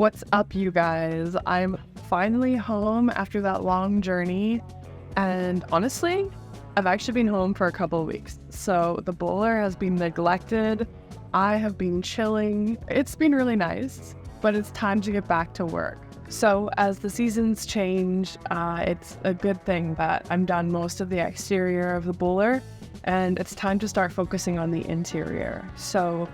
What's up, you guys? I'm finally home after that long journey, and honestly, I've actually been home for a couple of weeks. So the Boler has been neglected. I have been chilling. It's been really nice, but it's time to get back to work. So as the seasons change, it's a good thing that I'm done most of the exterior of the Boler, and it's time to start focusing on the interior. So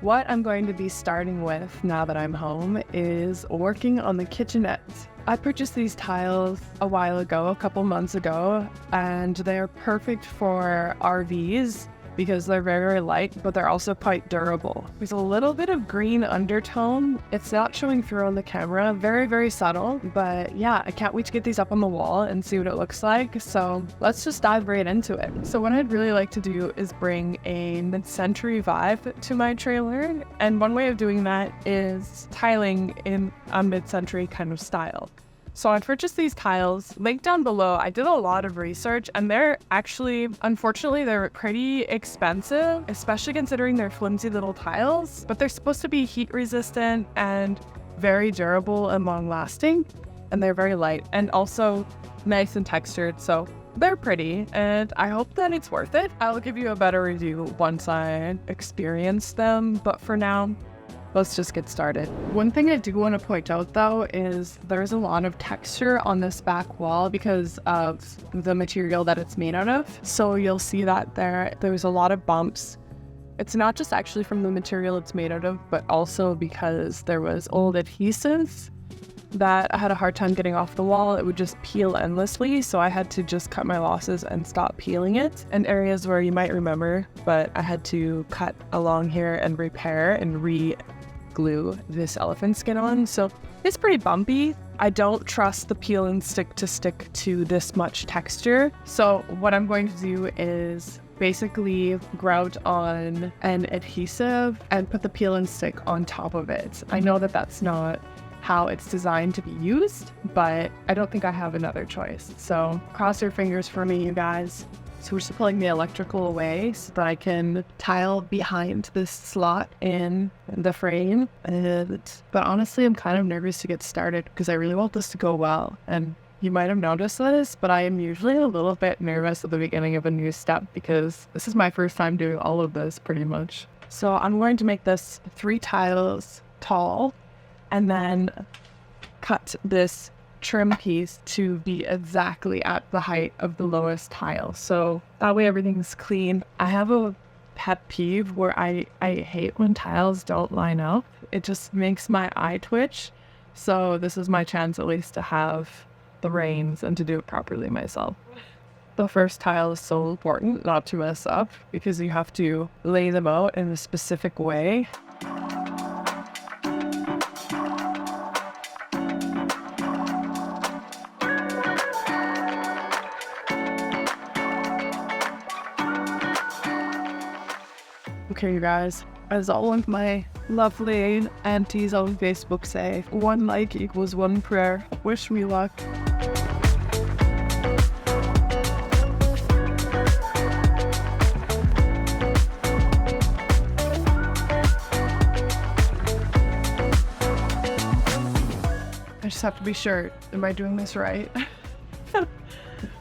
what I'm going to be starting with now that I'm home is working on the kitchenette. I purchased these tiles a while ago, a couple months ago, and they're perfect for RVs because they're very, very light, but they're also quite durable. There's a little bit of green undertone. It's not showing through on the camera, very, very subtle, but yeah, I can't wait to get these up on the wall and see what it looks like. So let's just dive right into it. So what I'd really like to do is bring a mid-century vibe to my trailer. And one way of doing that is tiling in a mid-century kind of style. So I purchased these tiles, linked down below. I did a lot of research and they're actually, unfortunately, they're pretty expensive, especially considering they're flimsy little tiles, but they're supposed to be heat resistant and very durable and long lasting. And they're very light and also nice and textured. So they're pretty and I hope that it's worth it. I'll give you a better review once I experience them, but for now, let's just get started. One thing I do want to point out though is there's a lot of texture on this back wall because of the material that it's made out of. So you'll see that there's a lot of bumps. It's not just actually from the material it's made out of, but also because there was old adhesives that I had a hard time getting off the wall. It would just peel endlessly, so I had to just cut my losses and stop peeling it. And areas where you might remember, but I had to cut along here and repair and re-glue this elephant skin on, so it's pretty bumpy. I don't trust the peel and stick to this much texture, so what I'm going to do is basically grout on an adhesive and put the peel and stick on top of it. I know that that's not how it's designed to be used, but I don't think I have another choice. So cross your fingers for me, you guys. So we're just pulling the electrical away so that I can tile behind this slot in the frame. But honestly, I'm kind of nervous to get started because I really want this to go well. And you might have noticed this, but I am usually a little bit nervous at the beginning of a new step because this is my first time doing all of this pretty much. So I'm going to make this 3 tiles tall and then cut this trim piece to be exactly at the height of the lowest tile. So that way everything's clean. I have a pet peeve where I hate when tiles don't line up. It just makes my eye twitch. So this is my chance at least to have the reins and to do it properly myself. The first tile is so important not to mess up because you have to lay them out in a specific way. Okay, you guys, as all of my lovely aunties on Facebook say, 1 like equals 1 prayer. Wish me luck. I just have to be sure. Am I doing this right?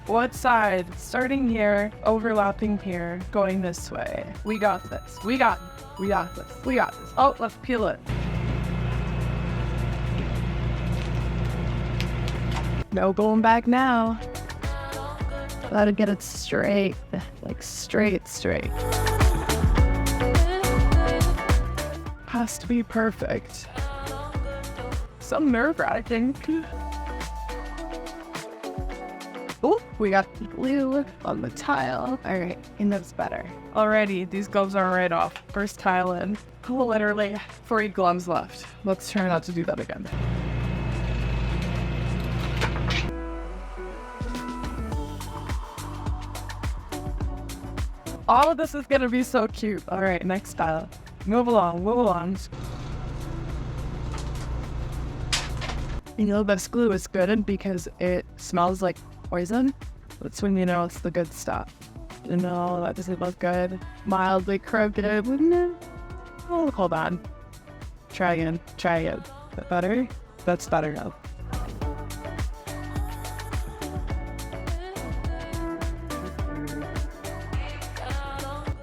What side? Starting here, overlapping here, going this way. We got this. We got this. Oh, let's peel it. No going back now. Gotta get it straight. Like straight. Has to be perfect. Some nerve-wracking. Oh, we got glue on the tile. All right, he knows better. Alrighty, these gloves are right off. First tile in. Oh, literally 3 gloves left. Let's try not to do that again. All of this is gonna be so cute. All right, next tile. Move along. You know, this glue is good because it smells like poison. That's when you know it's the good stuff. No, that doesn't look good. Mildly crooked, wouldn't it? Oh, hold on. Try again. That better? That's better now.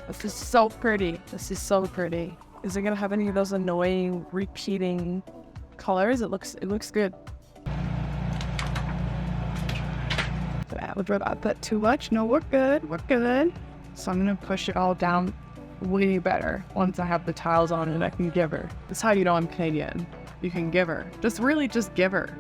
This is so pretty. This is so pretty. Is it gonna have any of those annoying repeating colors? It looks good. Did I have that too much? No, we're good. We're good. So I'm gonna push it all down way better once I have the tiles on and I can give her. That's how you know I'm Canadian. You can give her. Just give her.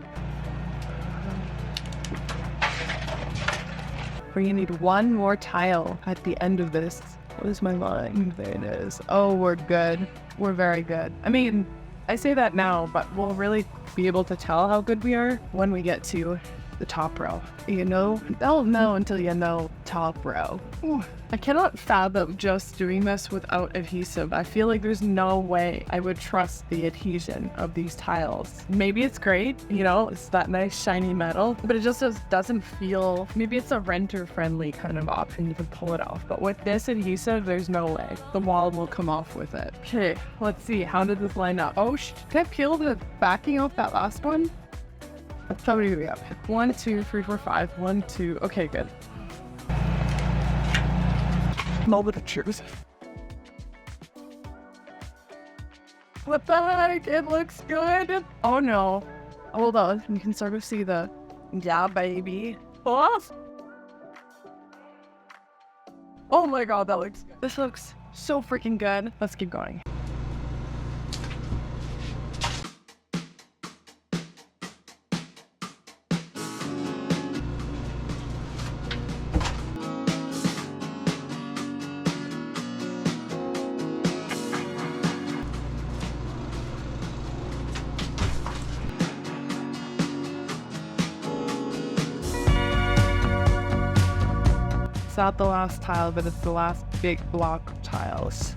We need one more tile at the end of this. What is my line? There it is. Oh, we're good. We're very good. I mean, I say that now, but we'll really be able to tell how good we are when we get to the top row. You know, don't know until you know top row. Ooh. I cannot fathom just doing this without adhesive. I feel like there's no way I would trust the adhesion of these tiles. Maybe it's great, you know, it's that nice shiny metal, but it just doesn't feel, maybe it's a renter friendly kind of option, you can pull it off. But with this adhesive, there's no way. The wall will come off with it. Okay, let's see, how did this line up? Oh, did I peel the backing off that last one? How many do we have? 1, 2, 3, 4, 5. 1, 2. Okay, good. Moment of truth. What the heck? It looks good. Oh no. Hold on. You can sort of see the. Yeah, baby. Oh my god, that looks good. This looks so freaking good. Let's keep going. It's not the last tile, but it's the last big block of tiles.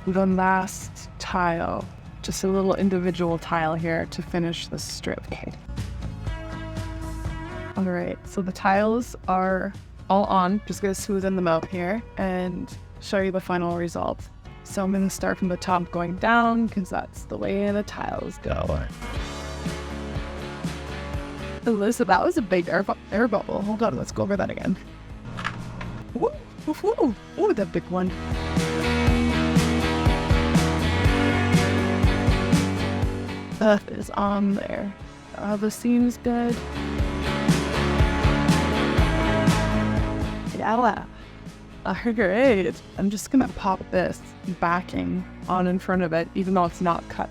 The last tile, just a little individual tile here to finish the strip. All right, so the tiles are all on. Just gonna smoothen them out here and show you the final result. So I'm gonna start from the top going down because that's the way the tiles go. Alyssa, that was a big air bubble. Hold on, let's go over that again. Ooh, ooh, ooh, ooh, that big one. That is on there. The seam's good. Yeah. Great. I'm just gonna pop this backing on in front of it, even though it's not cut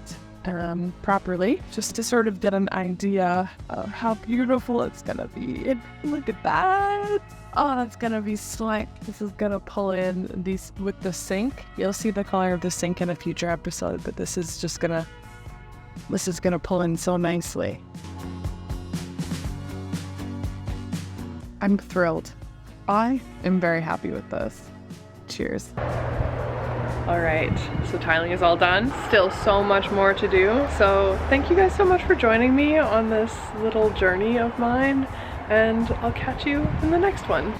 properly, just to sort of get an idea of how beautiful it's gonna be. Look at that. Oh, that's gonna be slick. This is gonna pull in these with the sink. You'll see the color of the sink in a future episode, but this is gonna pull in so nicely. I'm thrilled. I am very happy with this. Cheers. All right, so tiling is all done. Still so much more to do. So thank you guys so much for joining me on this little journey of mine, and I'll catch you in the next one.